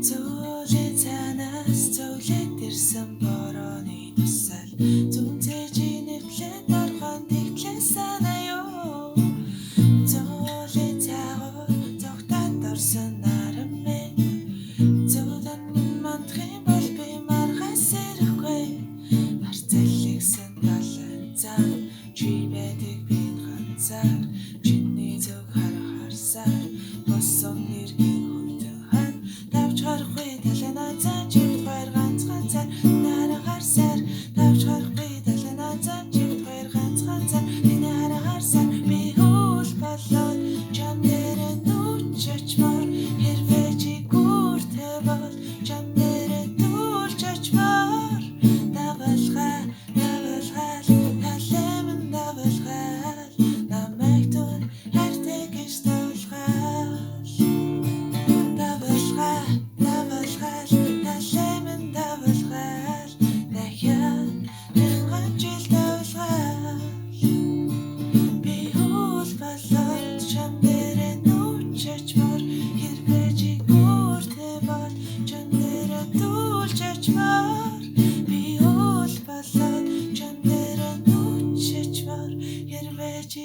Зүйлээ цаанаас зөвлөд ирсэн борооны тусал зүнцэж инэвлэн орхон тэгтлээ санаа ёо. Зүйлээ цаагаар зогтоод орсон наран минь зөвлөн мандахын бол би маргаас ирэхгүй. Барцалгсан талан цаа чи байдаг би ганцаар чиний зөв харахаарсаар босон нэргийн хөвдөн хан давж харахгүй таланаа цаа чивд хоёр ганцхан нарахаарсаар давж харахгүй таланаа цаа чивд хоёр ганцхан энэ харахаарсаар би хөл болоод чам дээрээ нүүч очмоор хэрвээ чи гүртэй бол чам дээрээ дүүлж очмоор давалгаал талемэн давалгаал намайг түн хайртай гэж давалгаал талемэн давалгаал дахиад мянган жил давалгаал би хөл болоод чам дээрээ нүүч очмоор хэрвээ чи гүртэй бол чам дээрээ дүүлж очмоор би хөл болоод чам дээрээ нүүч очмоор хэрвээ чи